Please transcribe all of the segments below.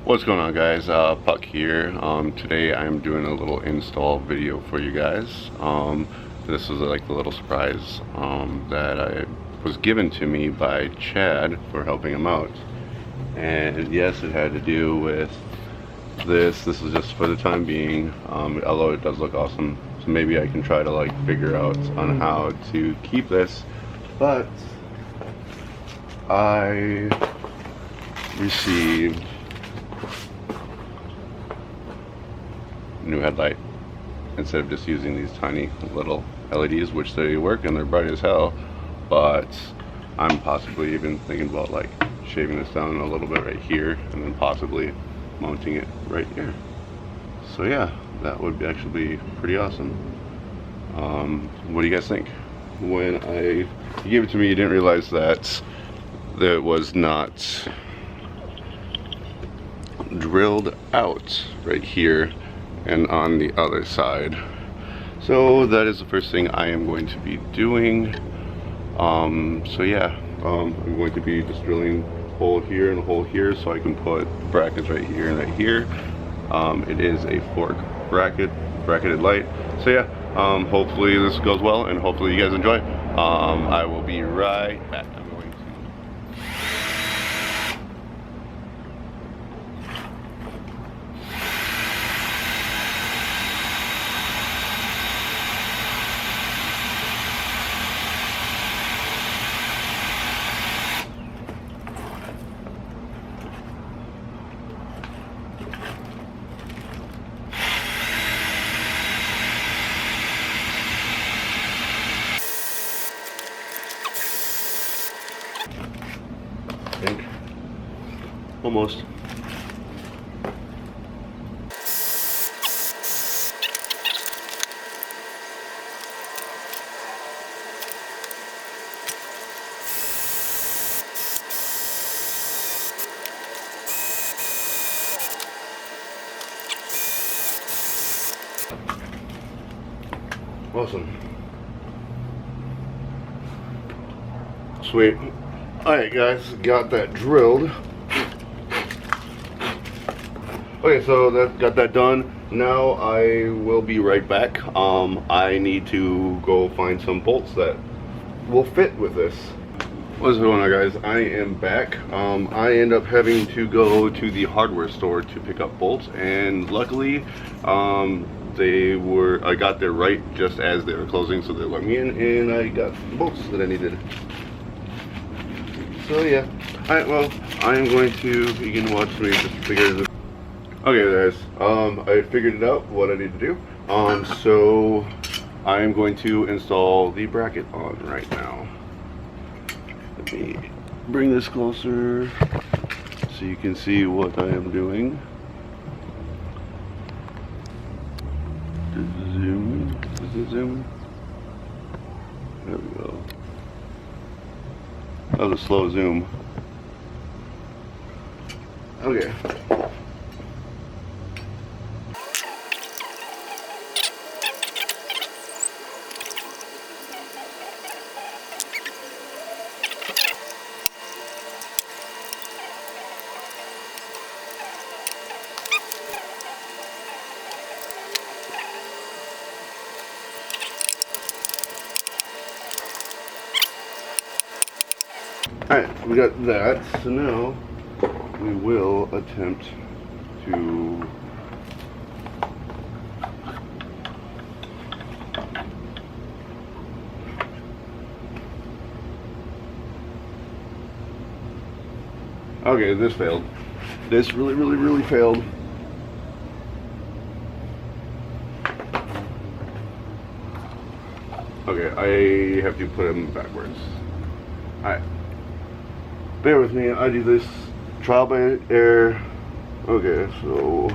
What's going on, guys? Puck here. Today I'm doing a little install video for you guys. This is like the little surprise that I was given to me by Chad for helping him out. And yes, it had to do with this. This is just for the time being, although it does look awesome. So maybe I can try to like figure out on how to keep this. But I received new headlight instead of just using these tiny little LEDs, which they work and they're bright as hell, but I'm possibly even thinking about like shaving this down a little bit right here and then possibly mounting it right here. So yeah, that would actually be pretty awesome. What do you guys think? When you gave it to me, you didn't realize that it was not drilled out right here and on the other side. So that is the first thing I am going to be doing. So yeah, I'm going to be just drilling a hole here and a hole here so I can put brackets right here and right here. It is a fork bracketed light. So yeah, hopefully this goes well and hopefully you guys enjoy. I will be right back. Think. Almost. Awesome. Sweet. Alright guys, got that drilled. Okay, so got that done. Now I will be right back. I need to go find some bolts that will fit with this. What's going on, guys? I am back. I end up having to go to the hardware store to pick up bolts, and luckily I got there right just as they were closing, so they let me in and I got the bolts that I needed. So yeah, alright, well, I am going to, you can watch me just figure this. Okay guys, I figured it out, what I need to do. So I am going to install the bracket on right now. Let me bring this closer so you can see what I am doing. Does it zoom? There we go. That was a slow zoom. Okay. Alright, we got that, so now we will attempt to okay, this failed. This really failed. Okay, I have to put them backwards. Alright. Bear with me, I do this trial by error. Okay, so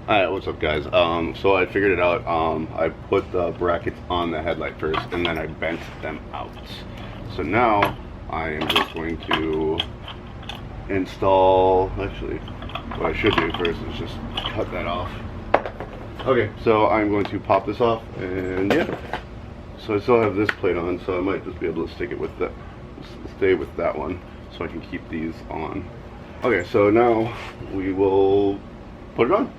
Alright, what's up guys? So I figured it out. I put the brackets on the headlight first and then I bent them out. So now I am just going to install, actually what I should do first is just cut that off. Okay, so I'm going to pop this off, and yeah. So I still have this plate on, so I might just be able to stick it with that, stay with that one, so I can keep these on. Okay, so now we will put it on.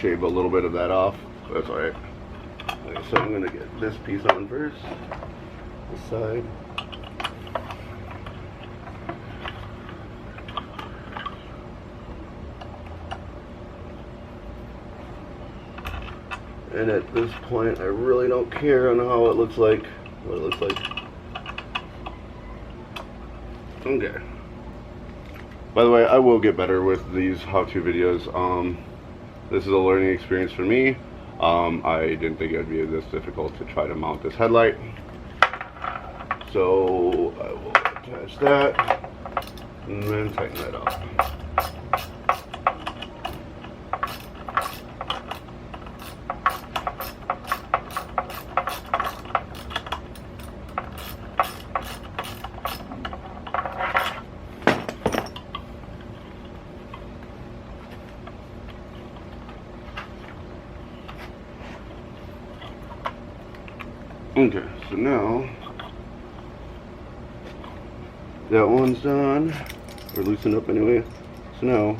Shave a little bit of that off. That's alright. Okay, so I'm gonna get this piece on first. This side. And at this point, I really don't care on how it looks like. What it looks like. Okay. By the way, I will get better with these how-to videos. This is a learning experience for me. I didn't think it would be this difficult to try to mount this headlight. So I will attach that and then tighten that up. Okay, so now that one's done, or loosened up anyway. So now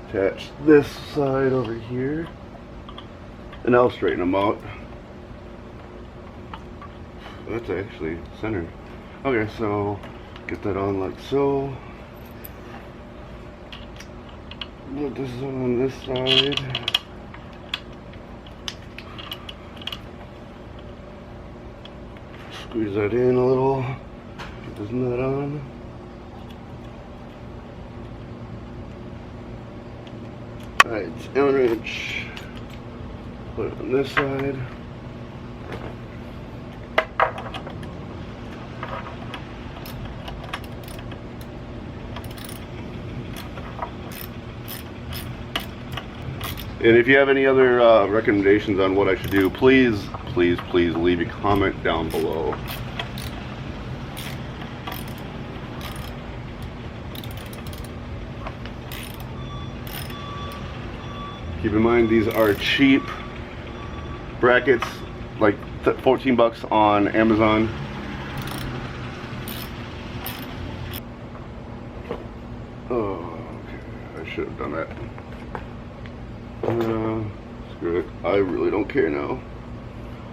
attach this side over here, and I'll straighten them out. That's actually centered. Okay, so get that on like so. Put this on this side. Squeeze that in a little, get this nut on. Alright, it's 1/8. Put it on this side. And if you have any other recommendations on what I should do, please leave a comment down below. Keep in mind these are cheap brackets, like 14 bucks on Amazon. Oh, okay. I should have done that. Screw it. I really don't care now.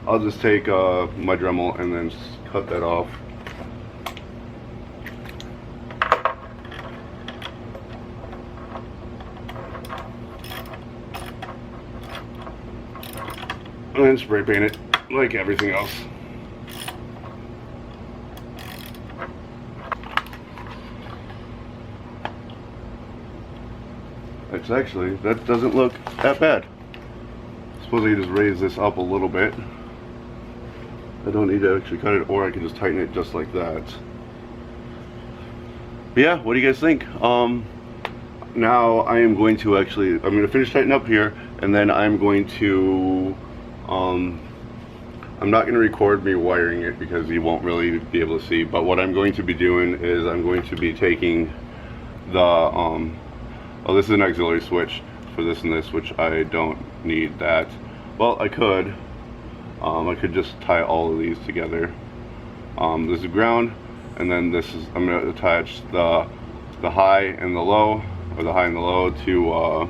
I'll just take my Dremel and then cut that off. And then spray paint it like everything else. It's actually, that doesn't look that bad. Suppose I just raise this up a little bit. I don't need to actually cut it, or I can just tighten it just like that. But yeah, what do you guys think? Now I am going to actually, I'm going to finish tightening up here, and then I'm going to, I'm not going to record me wiring it because you won't really be able to see, but what I'm going to be doing is I'm going to be taking the, oh, this is an auxiliary switch for this and this, which I don't need that. Well, I could just tie all of these together. This is ground, and then this is, I'm going to attach the high and the low, or the high and the low to a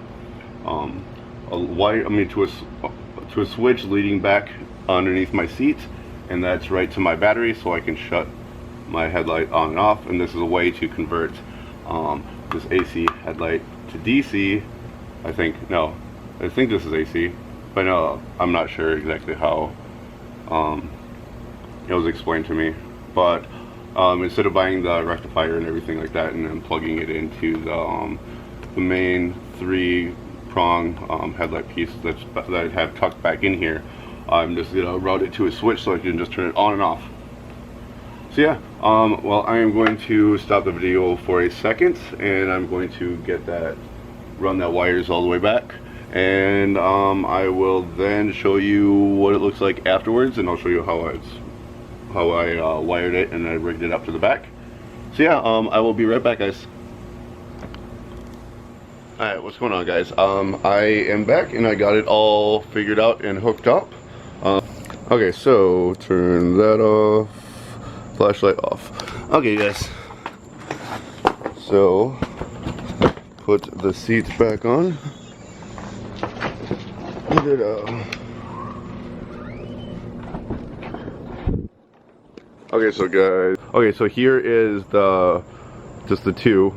wire, to a switch leading back underneath my seat, and that's right to my battery, so I can shut my headlight on and off. And this is a way to convert this AC headlight to DC. I think this is AC, but no, I'm not sure exactly how it was explained to me. But instead of buying the rectifier and everything like that and then plugging it into the main 3-prong headlight piece that I have tucked back in here, I'm just gonna route it to a switch so I can just turn it on and off. So yeah, well, I am going to stop the video for a second, and I'm going to run that wires all the way back, and I will then show you what it looks like afterwards, and I'll show you how I wired it and I rigged it up to the back. So yeah, I will be right back, guys. Alright, what's going on, guys? I am back and I got it all figured out and hooked up. Okay, so turn that off, flashlight off. Okay, guys, so put the seats back on. Okay, so here is just the 2,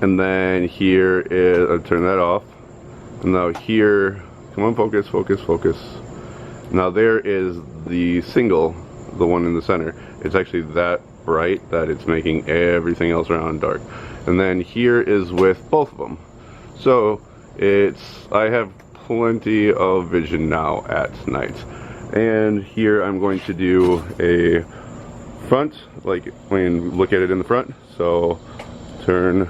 and then here is, I'll turn that off, and now here, come on, focus, focus, focus. Now there is the single, the one in the center. It's actually that bright that it's making everything else around dark. And then here is with both of them. So I have plenty of vision now at night. And here I'm going to do a front, like when you look at it in the front. So turn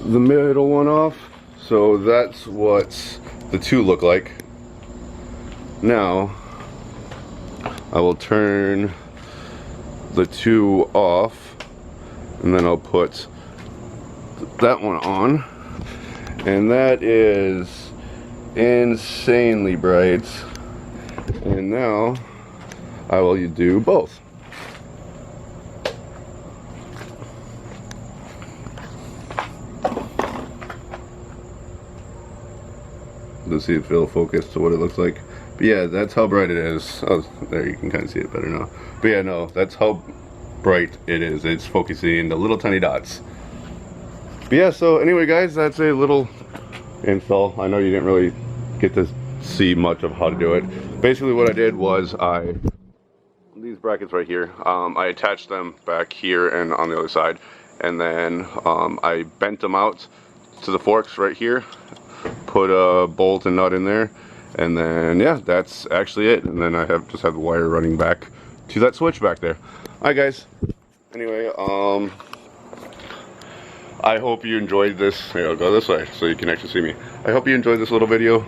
the middle one off. So that's what the 2 look like. Now I will turn the 2 off, and then I'll put that one on, and that is insanely bright. And now I will do both. Let's see if it'll focus to what it looks like. But yeah, that's how bright it is. Oh, there, you can kind of see it better now. But yeah, no, that's how bright it is. It's focusing the little tiny dots. But yeah, so anyway, guys, that's a little install. I know you didn't really get to see much of how to do it. Basically what I did was these brackets right here, I attached them back here and on the other side, and then I bent them out to the forks right here, put a bolt and nut in there, and then yeah, that's actually it. And then I just have the wire running back to that switch back there. Alright, guys, anyway, I hope you enjoyed this. Here, I'll go this way so you can actually see me. I hope you enjoyed this little video.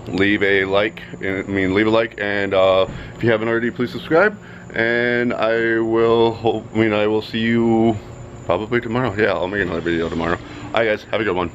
Leave a like, and if you haven't already, please subscribe, and I will see you probably tomorrow. Yeah, I'll make another video tomorrow. Alright, guys, have a good one.